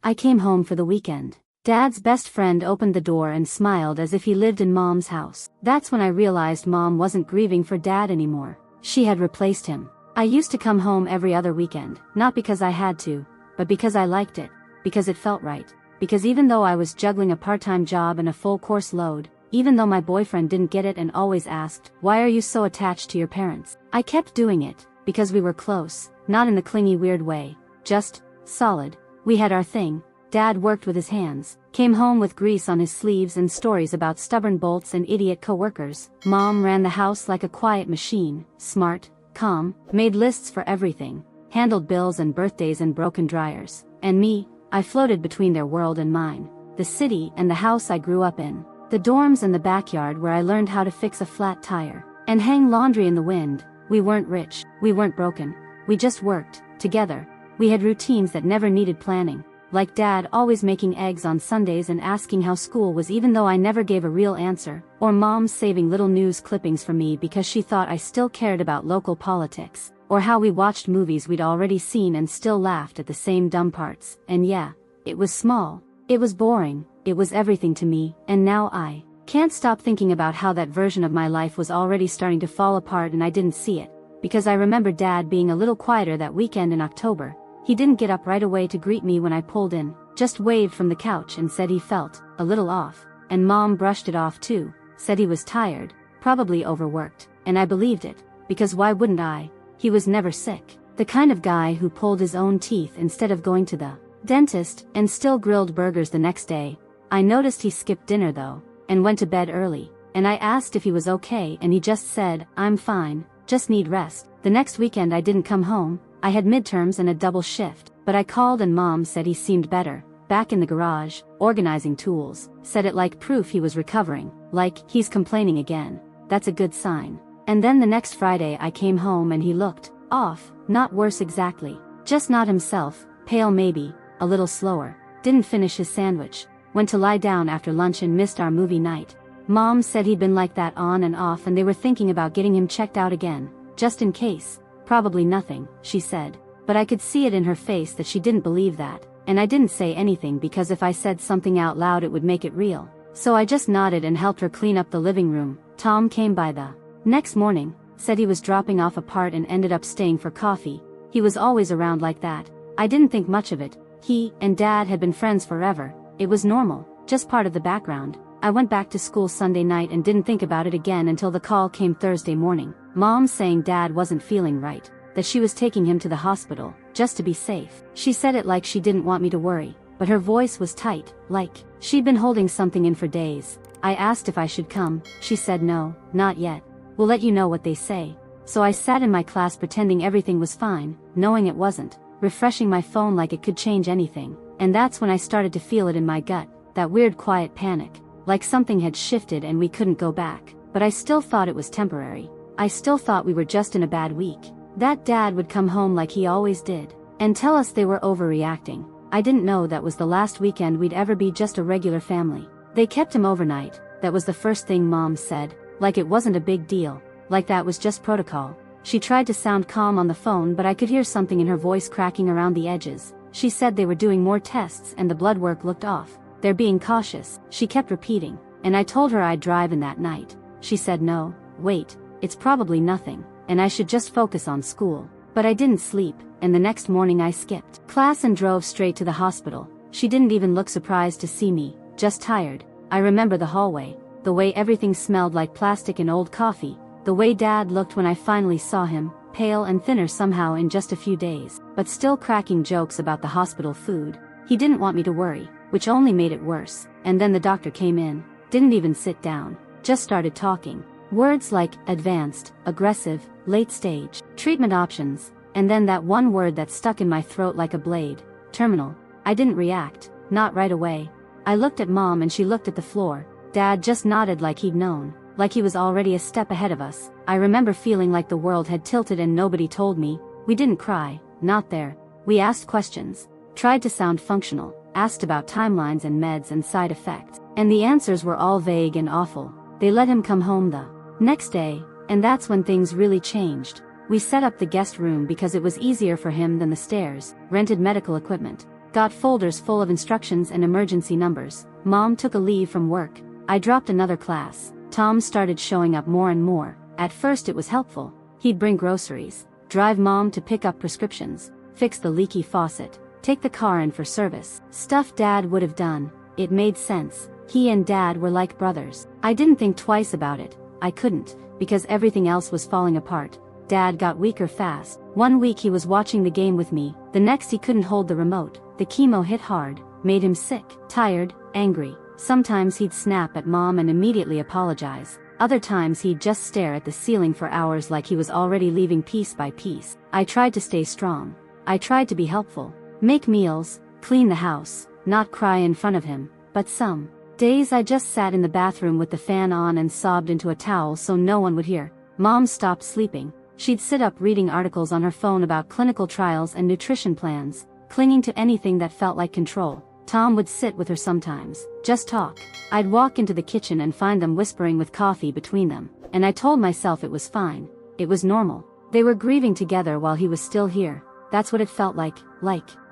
I came home for the weekend. Dad's best friend opened the door and smiled as if he lived in Mom's house. That's when I realized Mom wasn't grieving for Dad anymore. She had replaced him. I used to come home every other weekend, not because I had to, but because I liked it, because it felt right, because even though I was juggling a part-time job and a full course load, even though my boyfriend didn't get it and always asked, "Why are you so attached to your parents?" I kept doing it, because we were close, not in the clingy weird way, just solid. We had our thing. Dad worked with his hands, came home with grease on his sleeves and stories about stubborn bolts and idiot co-workers. Mom ran the house like a quiet machine, smart, calm, made lists for everything, handled bills and birthdays and broken dryers. And me, I floated between their world and mine, the city and the house I grew up in, the dorms and the backyard where I learned how to fix a flat tire, and hang laundry in the wind. We weren't rich, we weren't broken, we just worked, together. We had routines that never needed planning. Like Dad always making eggs on Sundays and asking how school was even though I never gave a real answer, or Mom saving little news clippings for me because she thought I still cared about local politics, or how we watched movies we'd already seen and still laughed at the same dumb parts. And yeah, it was small, it was boring, it was everything to me, and now I can't stop thinking about how that version of my life was already starting to fall apart and I didn't see it, because I remember Dad being a little quieter that weekend in October. He didn't get up right away to greet me when I pulled in, just waved from the couch and said he felt a little off, and Mom brushed it off too, said he was tired, probably overworked, and I believed it, because why wouldn't I? He was never sick, the kind of guy who pulled his own teeth instead of going to the dentist, and still grilled burgers the next day. I noticed he skipped dinner though, and went to bed early, and I asked if he was okay and he just said, "I'm fine, just need rest." The next weekend I didn't come home. I had midterms and a double shift, but I called and Mom said he seemed better, back in the garage, organizing tools, said it like proof he was recovering, like, he's complaining again. That's a good sign. And then the next Friday I came home and he looked off, not worse exactly, just not himself, pale maybe, a little slower, didn't finish his sandwich, went to lie down after lunch and missed our movie night. Mom said he'd been like that on and off and they were thinking about getting him checked out again, just in case. Probably nothing, she said, but I could see it in her face that she didn't believe that, and I didn't say anything because if I said something out loud it would make it real. So I just nodded and helped her clean up the living room. Tom came by the next morning, said he was dropping off a part and ended up staying for coffee. He was always around like that. I didn't think much of it. He and Dad had been friends forever. It was normal, just part of the background. I went back to school Sunday night and didn't think about it again until the call came Thursday morning. Mom saying Dad wasn't feeling right, that she was taking him to the hospital, just to be safe. She said it like she didn't want me to worry, but her voice was tight, like she'd been holding something in for days. I asked if I should come. She said no, not yet. We'll let you know what they say. So I sat in my class pretending everything was fine, knowing it wasn't, refreshing my phone like it could change anything. And that's when I started to feel it in my gut, that weird quiet panic, like something had shifted and we couldn't go back. But I still thought it was temporary. I still thought we were just in a bad week. That Dad would come home like he always did, and tell us they were overreacting. I didn't know that was the last weekend we'd ever be just a regular family. They kept him overnight, that was the first thing Mom said, like it wasn't a big deal, like that was just protocol. She tried to sound calm on the phone but I could hear something in her voice cracking around the edges. She said they were doing more tests and the blood work looked off. They're being cautious, she kept repeating, and I told her I'd drive in that night. She said no, wait, it's probably nothing, and I should just focus on school. But I didn't sleep, and the next morning I skipped class and drove straight to the hospital. She didn't even look surprised to see me, just tired. I remember the hallway, the way everything smelled like plastic and old coffee, the way Dad looked when I finally saw him, pale and thinner somehow in just a few days, but still cracking jokes about the hospital food. He didn't want me to worry, which only made it worse. And then the doctor came in, didn't even sit down, just started talking. Words like advanced, aggressive, late stage, treatment options, and then that one word that stuck in my throat like a blade, terminal. I didn't react, not right away. I looked at Mom and she looked at the floor. Dad just nodded like he'd known, like he was already a step ahead of us. I remember feeling like the world had tilted and nobody told me. We didn't cry, not there. We asked questions, tried to sound functional, asked about timelines and meds and side effects, and the answers were all vague and awful. They let him come home the next day, and that's when things really changed. We set up the guest room because it was easier for him than the stairs, rented medical equipment, Got folders full of instructions and emergency numbers. Mom took a leave from work. I dropped another class. Tom started showing up more and more. At first it was helpful. He'd bring groceries, drive Mom to pick up prescriptions, fix the leaky faucet, take the car in for service. Stuff Dad would have done. It made sense. He and Dad were like brothers. I didn't think twice about it. I couldn't, because everything else was falling apart. Dad got weaker fast. One week he was watching the game with me, the next he couldn't hold the remote. The chemo hit hard, made him sick, tired, angry. Sometimes he'd snap at Mom and immediately apologize. Other times he'd just stare at the ceiling for hours like he was already leaving piece by piece. I tried to stay strong. I tried to be helpful. Make meals, clean the house, not cry in front of him. But some days I just sat in the bathroom with the fan on and sobbed into a towel so no one would hear. Mom stopped sleeping. She'd sit up reading articles on her phone about clinical trials and nutrition plans, clinging to anything that felt like control. Tom would sit with her sometimes, just talk. I'd walk into the kitchen and find them whispering with coffee between them, and I told myself it was fine. It was normal. They were grieving together while he was still here. That's what it felt like.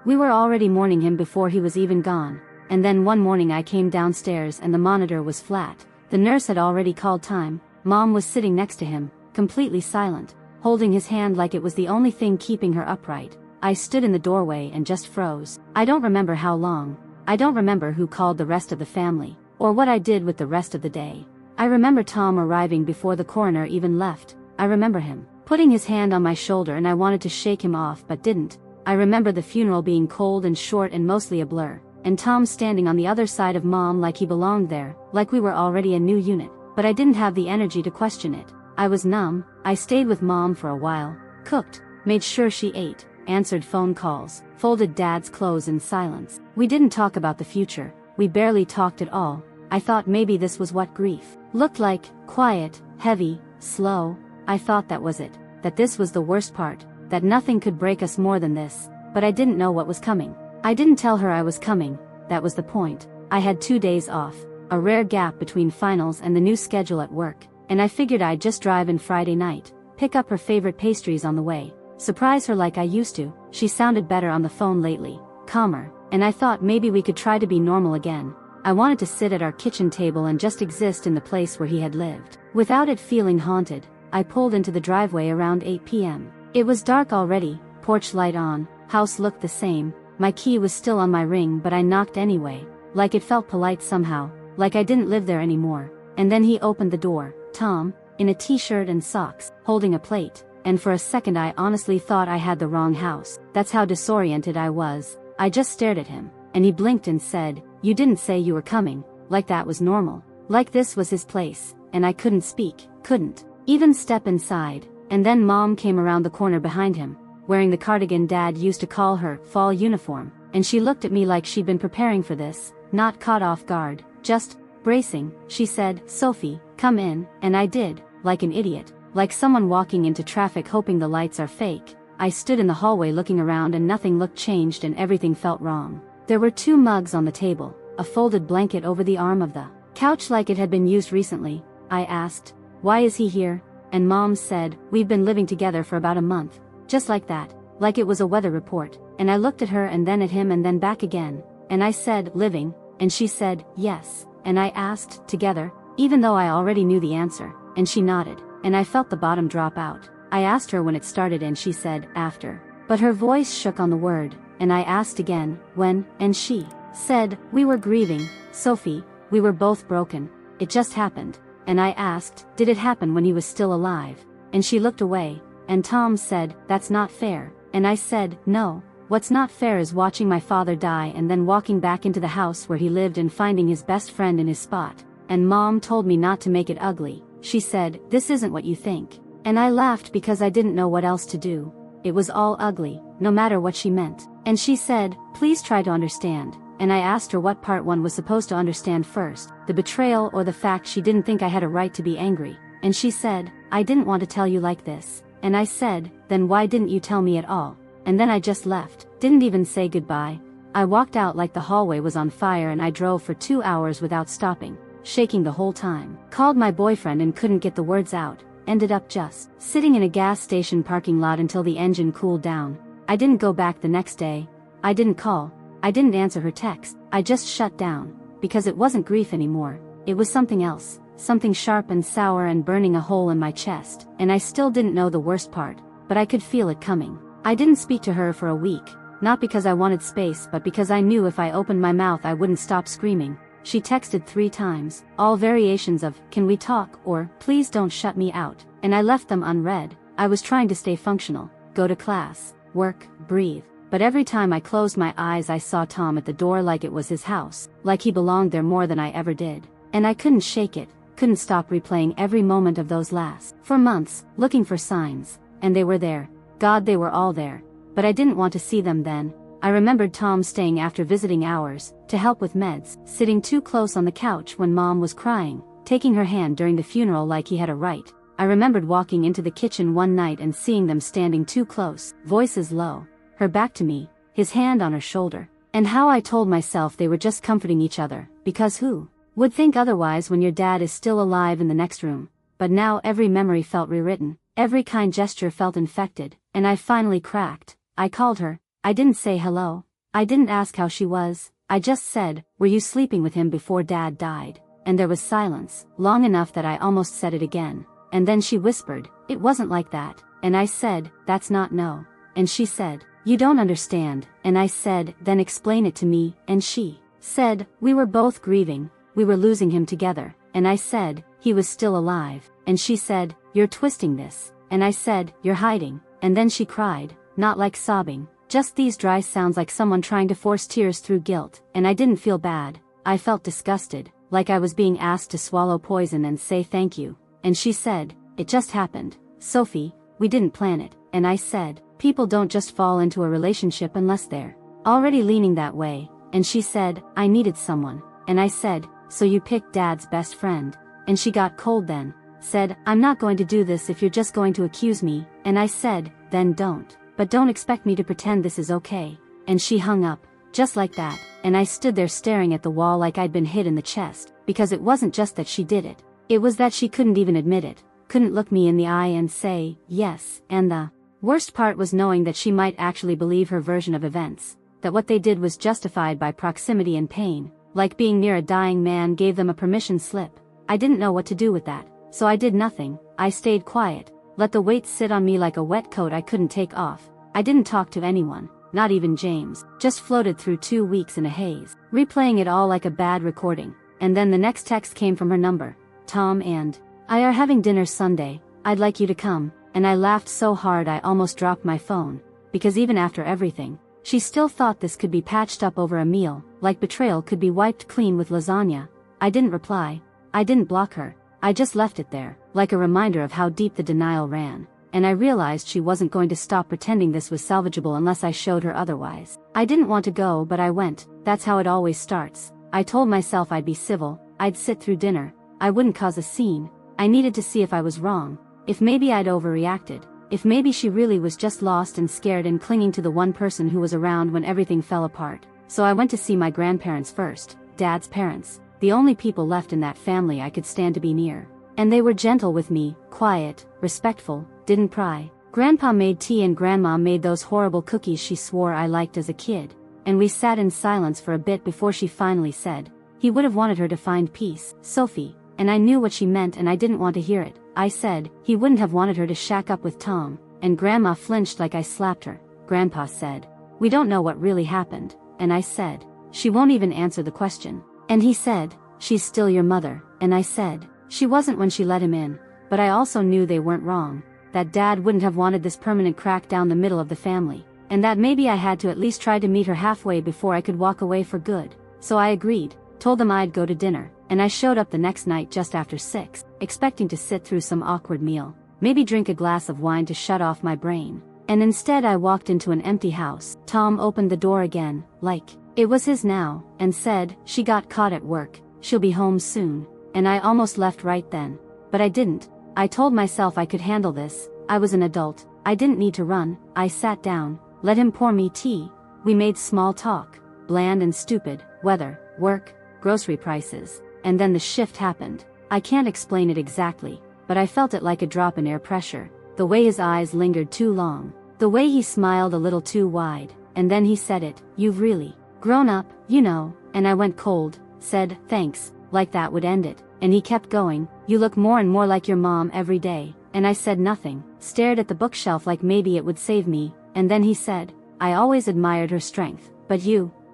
We were already mourning him before he was even gone. And then one morning I came downstairs and the monitor was flat. The nurse had already called time. Mom was sitting next to him, completely silent, holding his hand like it was the only thing keeping her upright. I stood in the doorway and just froze. I don't remember how long. I don't remember who called the rest of the family, or what I did with the rest of the day. I remember Tom arriving before the coroner even left. I remember him putting his hand on my shoulder and I wanted to shake him off but didn't. I remember the funeral being cold and short and mostly a blur, and Tom standing on the other side of Mom like he belonged there, like we were already a new unit. But I didn't have the energy to question it. I was numb. I stayed with Mom for a while, cooked, made sure she ate, answered phone calls, folded Dad's clothes in silence. We didn't talk about the future. We barely talked at all. I thought maybe this was what grief looked like, quiet, heavy, slow. I thought that was it, that this was the worst part, that nothing could break us more than this. But I didn't know what was coming. I didn't tell her I was coming. That was the point. I had 2 days off, a rare gap between finals and the new schedule at work, and I figured I'd just drive in Friday night, pick up her favorite pastries on the way, surprise her like I used to. She sounded better on the phone lately, calmer, and I thought maybe we could try to be normal again. I wanted to sit at our kitchen table and just exist in the place where he had lived, without it feeling haunted. I pulled into the driveway around 8 p.m. It was dark already, porch light on, house looked the same. My key was still on my ring but I knocked anyway, like it felt polite somehow, like I didn't live there anymore. And then he opened the door, Tom, in a t-shirt and socks, holding a plate, and for a second I honestly thought I had the wrong house. That's how disoriented I was. I just stared at him, and he blinked and said, "You didn't say you were coming," like that was normal, like this was his place, and I couldn't speak, couldn't even step inside. And then Mom came around the corner behind him, wearing the cardigan Dad used to call her fall uniform, and she looked at me like she'd been preparing for this, not caught off guard, just bracing. She said, "Sophie, come in," and I did, like an idiot, like someone walking into traffic hoping the lights are fake. I stood in the hallway looking around and nothing looked changed and everything felt wrong. There were 2 mugs on the table, a folded blanket over the arm of the couch like it had been used recently. I asked, "Why is he here?" And Mom said, "We've been living together for about a month." Just like that, like it was a weather report. And I looked at her and then at him and then back again, and I said, "Living?" And she said, "Yes." And I asked, "Together?" Even though I already knew the answer, and she nodded, and I felt the bottom drop out. I asked her when it started and she said, "After." But her voice shook on the word, and I asked again, "When?" And she said, "We were grieving, Sophie, we were both broken. It just happened." And I asked, "Did it happen when he was still alive?" And she looked away, and Tom said, "That's not fair." And I said, "No, what's not fair is watching my father die and then walking back into the house where he lived and finding his best friend in his spot." And Mom told me not to make it ugly. She said, "This isn't what you think." And I laughed because I didn't know what else to do. It was all ugly, no matter what she meant. And she said, "Please try to understand." And I asked her what part one was supposed to understand first, the betrayal or the fact she didn't think I had a right to be angry. And she said, "I didn't want to tell you like this." And I said, "Then why didn't you tell me at all?" And then I just left, didn't even say goodbye. I walked out like the hallway was on fire and I drove for 2 hours without stopping, shaking the whole time. Called my boyfriend and couldn't get the words out. Ended up just sitting in a gas station parking lot until the engine cooled down. I didn't go back the next day. I didn't call. I didn't answer her text, I just shut down. Because it wasn't grief anymore, it was something else, something sharp and sour and burning a hole in my chest, and I still didn't know the worst part, but I could feel it coming. I didn't speak to her for a week, not because I wanted space but because I knew if I opened my mouth I wouldn't stop screaming. She texted 3 times, all variations of, "Can we talk?" or "Please don't shut me out," and I left them unread. I was trying to stay functional, go to class, work, breathe. But every time I closed my eyes I saw Tom at the door like it was his house, like he belonged there more than I ever did. And I couldn't shake it, couldn't stop replaying every moment of those last 4 months, looking for signs. And they were there. God, they were all there. But I didn't want to see them then. I remembered Tom staying after visiting hours, to help with meds, sitting too close on the couch when Mom was crying, taking her hand during the funeral like he had a right. I remembered walking into the kitchen one night and seeing them standing too close, voices low, her back to me, his hand on her shoulder. And how I told myself they were just comforting each other, because who would think otherwise when your dad is still alive in the next room? But now every memory felt rewritten, every kind gesture felt infected, and I finally cracked. I called her. I didn't say hello. I didn't ask how she was. I just said, "Were you sleeping with him before Dad died?" And there was silence, long enough that I almost said it again. And then she whispered, "It wasn't like that." And I said, "That's not no." And she said, "You don't understand." And I said, "Then explain it to me." And she said, "We were both grieving. We were losing him together." And I said, "He was still alive." And she said, "You're twisting this." And I said, "You're hiding." And then she cried, not like sobbing, just these dry sounds like someone trying to force tears through guilt. And I didn't feel bad. I felt disgusted, like I was being asked to swallow poison and say thank you. And she said, "It just happened, Sophie, we didn't plan it." And I said, "People don't just fall into a relationship unless they're already leaning that way." And she said, "I needed someone." And I said, "So you picked Dad's best friend?" And she got cold then, said, "I'm not going to do this if you're just going to accuse me." And I said, "Then don't. But don't expect me to pretend this is okay." And she hung up, just like that, and I stood there staring at the wall like I'd been hit in the chest, because it wasn't just that she did it. It was that she couldn't even admit it, couldn't look me in the eye and say, yes. And the worst part was knowing that she might actually believe her version of events, that what they did was justified by proximity and pain, like being near a dying man gave them a permission slip. I didn't know what to do with that, so I did nothing. I stayed quiet, let the weight sit on me like a wet coat I couldn't take off. I didn't talk to anyone, not even James, just floated through 2 weeks in a haze, replaying it all like a bad recording. And then the next text came from her number. "Tom and I are having dinner Sunday, I'd like you to come." And I laughed so hard I almost dropped my phone, because even after everything, she still thought this could be patched up over a meal, like betrayal could be wiped clean with lasagna. I didn't reply. I didn't block her. I just left it there, like a reminder of how deep the denial ran. And I realized she wasn't going to stop pretending this was salvageable unless I showed her otherwise. I didn't want to go, but I went. That's how it always starts. I told myself I'd be civil, I'd sit through dinner, I wouldn't cause a scene. I needed to see if I was wrong, if maybe I'd overreacted, if maybe she really was just lost and scared and clinging to the one person who was around when everything fell apart. So I went to see my grandparents first, Dad's parents, the only people left in that family I could stand to be near. And they were gentle with me, quiet, respectful, didn't pry. Grandpa made tea and Grandma made those horrible cookies she swore I liked as a kid. And we sat in silence for a bit before she finally said, "He would have wanted her to find peace, Sophie." And I knew what she meant and I didn't want to hear it. I said, "He wouldn't have wanted her to shack up with Tom." And Grandma flinched like I slapped her. Grandpa said, "We don't know what really happened." And I said, "She won't even answer the question." And he said, "She's still your mother." And I said, "She wasn't when she let him in." But I also knew they weren't wrong, that Dad wouldn't have wanted this permanent crack down the middle of the family, and that maybe I had to at least try to meet her halfway before I could walk away for good. So I agreed, told them I'd go to dinner, and I showed up the next night just after 6, expecting to sit through some awkward meal, maybe drink a glass of wine to shut off my brain. And instead I walked into an empty house. Tom opened the door again, like it was his now, and said, "She got caught at work, she'll be home soon." And I almost left right then. But I didn't. I told myself I could handle this. I was an adult. I didn't need to run. I sat down, let him pour me tea. We made small talk, bland and stupid, weather, work, grocery prices. And then the shift happened. I can't explain it exactly, but I felt it like a drop in air pressure. The way his eyes lingered too long. The way he smiled a little too wide. And then he said it, "You've really Grown up, you know, and I went cold, said, thanks, like that would end it, and he kept going, you look more and more like your mom every day, and I said nothing, stared at the bookshelf like maybe it would save me, and then he said, I always admired her strength, but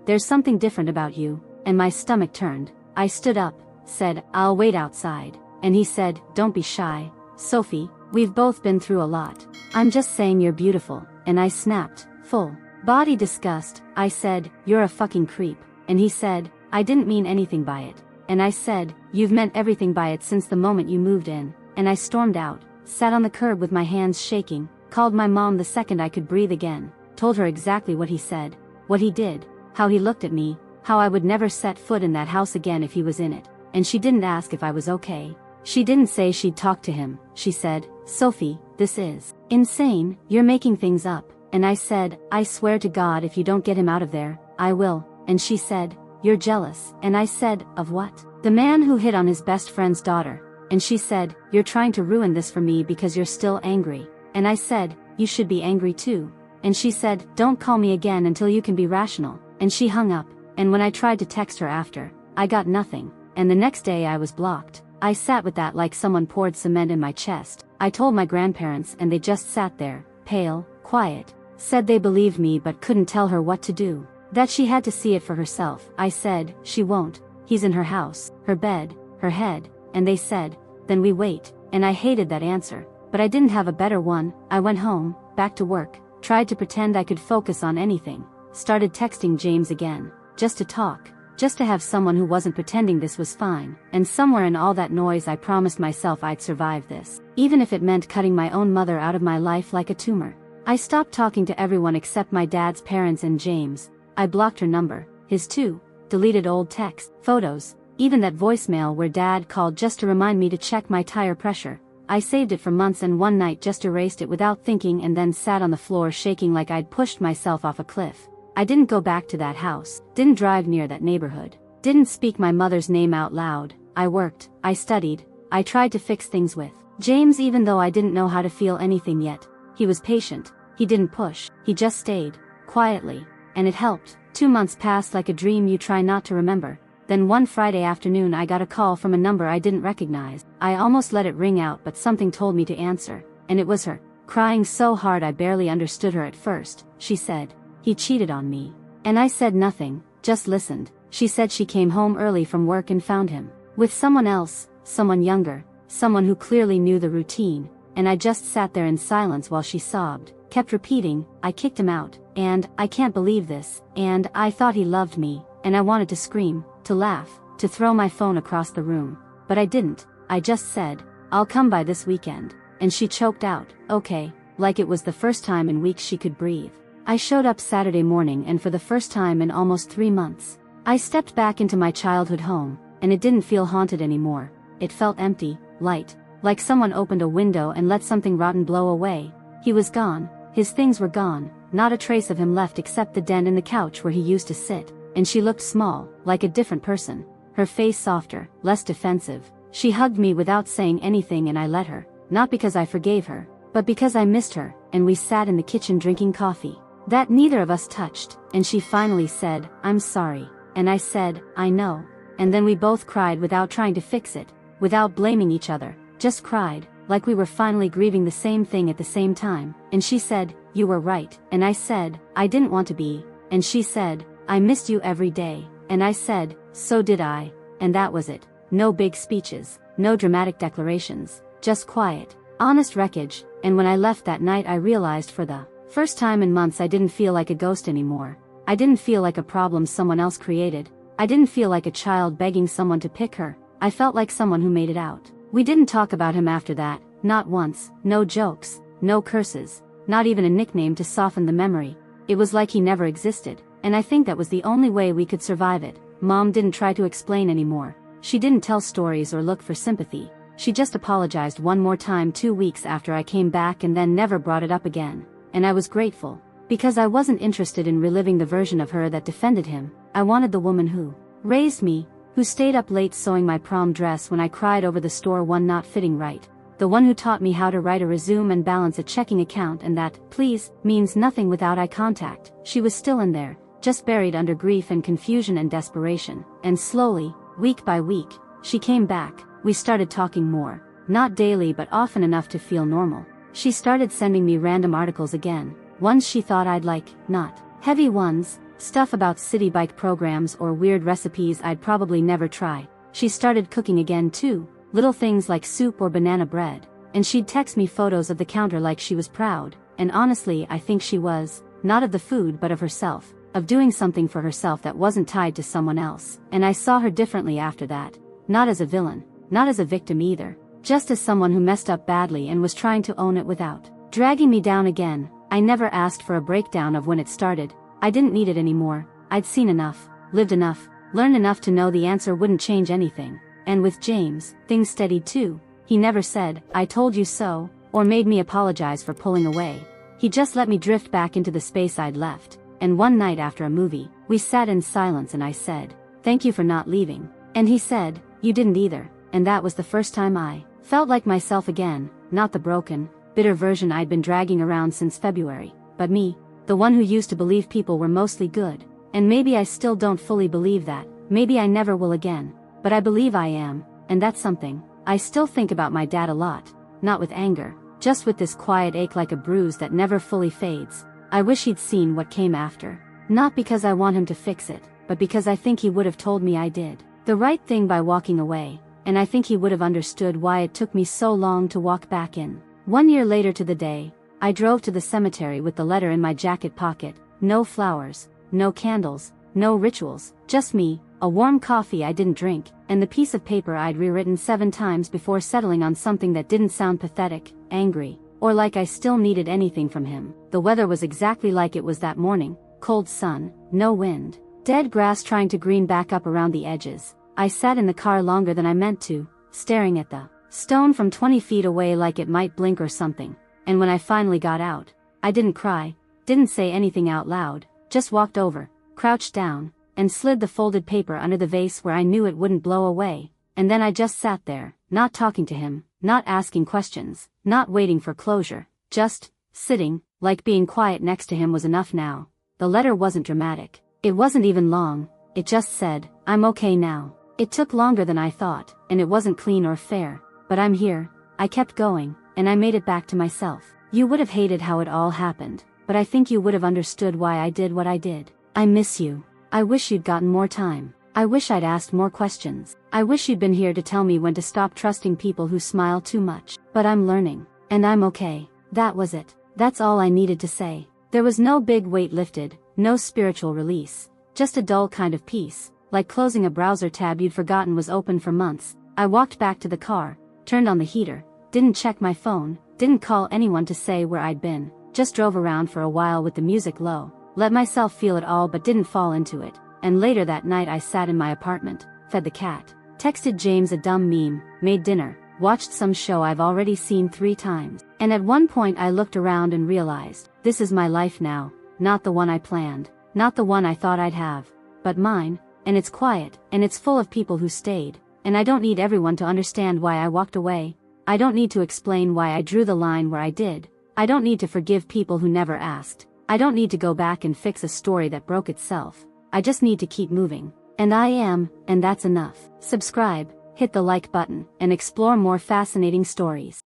there's something different about you, and my stomach turned. I stood up, said, I'll wait outside, and he said, don't be shy, Sophie, we've both been through a lot. I'm just saying you're beautiful, and I snapped, full body disgust, I said, you're a fucking creep, and he said, I didn't mean anything by it, and I said, you've meant everything by it since the moment you moved in, and I stormed out, sat on the curb with my hands shaking, called my mom the second I could breathe again, told her exactly what he said, what he did, how he looked at me, how I would never set foot in that house again if he was in it, and she didn't ask if I was okay. She didn't say she'd talk to him, she said, Sophie, this is insane, you're making things up, and I said, I swear to God if you don't get him out of there, I will, and she said, you're jealous, and I said, of what? The man who hit on his best friend's daughter, and she said, you're trying to ruin this for me because you're still angry, and I said, you should be angry too, and she said, don't call me again until you can be rational, and she hung up, and when I tried to text her after, I got nothing, and the next day I was blocked. I sat with that like someone poured cement in my chest. I told my grandparents and they just sat there, pale, quiet, said they believed me but couldn't tell her what to do, that she had to see it for herself. I said, she won't, he's in her house, her bed, her head, and they said, then we wait, and I hated that answer, but I didn't have a better one. I went home, back to work, tried to pretend I could focus on anything, started texting James again, just to talk, just to have someone who wasn't pretending this was fine, and somewhere in all that noise I promised myself I'd survive this, even if it meant cutting my own mother out of my life like a tumor. I stopped talking to everyone except my dad's parents and James. I blocked her number, his too, deleted old texts, photos, even that voicemail where dad called just to remind me to check my tire pressure. I saved it for months and one night just erased it without thinking and then sat on the floor shaking like I'd pushed myself off a cliff. I didn't go back to that house, didn't drive near that neighborhood, didn't speak my mother's name out loud. I worked, I studied, I tried to fix things with James even though I didn't know how to feel anything yet. He was patient, he didn't push, he just stayed, quietly, and it helped. 2 months passed like a dream you try not to remember. Then one Friday afternoon I got a call from a number I didn't recognize. I almost let it ring out but something told me to answer, and it was her, crying so hard I barely understood her at first. She said, he cheated on me. And I said nothing, just listened. She said she came home early from work and found him with someone else, someone younger, someone who clearly knew the routine, and I just sat there in silence while she sobbed, kept repeating, I kicked him out, and I can't believe this, and I thought he loved me, and I wanted to scream, to laugh, to throw my phone across the room, but I didn't. I just said, I'll come by this weekend, and she choked out, okay, like it was the first time in weeks she could breathe. I showed up Saturday morning and for the first time in almost 3 months, I stepped back into my childhood home, and it didn't feel haunted anymore. It felt empty, light, like someone opened a window and let something rotten blow away. He was gone, his things were gone, not a trace of him left except the dent in the couch where he used to sit, and she looked small, like a different person, her face softer, less defensive. She hugged me without saying anything and I let her, not because I forgave her, but because I missed her, and we sat in the kitchen drinking coffee that neither of us touched, and she finally said, I'm sorry, and I said, I know, and then we both cried without trying to fix it, without blaming each other, just cried, like we were finally grieving the same thing at the same time, and she said, you were right, and I said, I didn't want to be, and she said, I missed you every day, and I said, so did I, and that was it. No big speeches, no dramatic declarations, just quiet, honest wreckage, and when I left that night I realized for the first time in months I didn't feel like a ghost anymore. I didn't feel like a problem someone else created. I didn't feel like a child begging someone to pick her. I felt like someone who made it out. We didn't talk about him after that, not once, no jokes, no curses, not even a nickname to soften the memory. It was like he never existed, and I think that was the only way we could survive it. Mom didn't try to explain anymore. She didn't tell stories or look for sympathy. She just apologized one more time 2 weeks after I came back and then never brought it up again. And I was grateful, because I wasn't interested in reliving the version of her that defended him. I wanted the woman who raised me, who stayed up late sewing my prom dress when I cried over the store one not fitting right, the one who taught me how to write a resume and balance a checking account and that, please, means nothing without eye contact. She was still in there, just buried under grief and confusion and desperation. And slowly, week by week, she came back. We started talking more. Not daily but often enough to feel normal. She started sending me random articles again. Ones she thought I'd like, not heavy ones, stuff about city bike programs or weird recipes I'd probably never try. She started cooking again too, little things like soup or banana bread. And she'd text me photos of the counter like she was proud, and honestly I think she was, not of the food but of herself, of doing something for herself that wasn't tied to someone else. And I saw her differently after that. Not as a villain, not as a victim either, just as someone who messed up badly and was trying to own it without dragging me down again. I never asked for a breakdown of when it started. I didn't need it anymore. I'd seen enough, lived enough, learned enough to know the answer wouldn't change anything. And with James, things steadied too. He never said, "I told you so," or made me apologize for pulling away. He just let me drift back into the space I'd left. And one night after a movie, we sat in silence and I said, "Thank you for not leaving." And he said, "You didn't either." And that was the first time I felt like myself again, not the broken, bitter version I'd been dragging around since February, but me, the one who used to believe people were mostly good. And maybe I still don't fully believe that, maybe I never will again, but I believe I am, and that's something. I still think about my dad a lot, not with anger, just with this quiet ache like a bruise that never fully fades. I wish he'd seen what came after, not because I want him to fix it, but because I think he would have told me I did the right thing by walking away, and I think he would have understood why it took me so long to walk back in. 1 year later to the day, I drove to the cemetery with the letter in my jacket pocket. No flowers, no candles, no rituals, just me, a warm coffee I didn't drink, and the piece of paper I'd rewritten 7 times before settling on something that didn't sound pathetic, angry, or like I still needed anything from him. The weather was exactly like it was that morning, cold sun, no wind, dead grass trying to green back up around the edges. I sat in the car longer than I meant to, staring at the stone from 20 feet away like it might blink or something. And when I finally got out, I didn't cry, didn't say anything out loud, just walked over, crouched down, and slid the folded paper under the vase where I knew it wouldn't blow away. And then I just sat there, not talking to him, not asking questions, not waiting for closure, just sitting, like being quiet next to him was enough now. The letter wasn't dramatic. It wasn't even long. It just said, "I'm okay now." It took longer than I thought, and it wasn't clean or fair, but I'm here. I kept going, and I made it back to myself. You would have hated how it all happened, but I think you would have understood why I did what I did. I miss you. I wish you'd gotten more time. I wish I'd asked more questions. I wish you'd been here to tell me when to stop trusting people who smile too much. But I'm learning. And I'm okay. That was it. That's all I needed to say. There was no big weight lifted, no spiritual release. Just a dull kind of peace, like closing a browser tab you'd forgotten was open for months. I walked back to the car, turned on the heater, didn't check my phone, didn't call anyone to say where I'd been, just drove around for a while with the music low, let myself feel it all but didn't fall into it. And later that night I sat in my apartment, fed the cat, texted James a dumb meme, made dinner, watched some show I've already seen 3 times. And at one point I looked around and realized, this is my life now, not the one I planned, not the one I thought I'd have, but mine, and it's quiet, and it's full of people who stayed, and I don't need everyone to understand why I walked away. I don't need to explain why I drew the line where I did. I don't need to forgive people who never asked. I don't need to go back and fix a story that broke itself. I just need to keep moving. And I am, and that's enough. Subscribe, hit the like button, and explore more fascinating stories.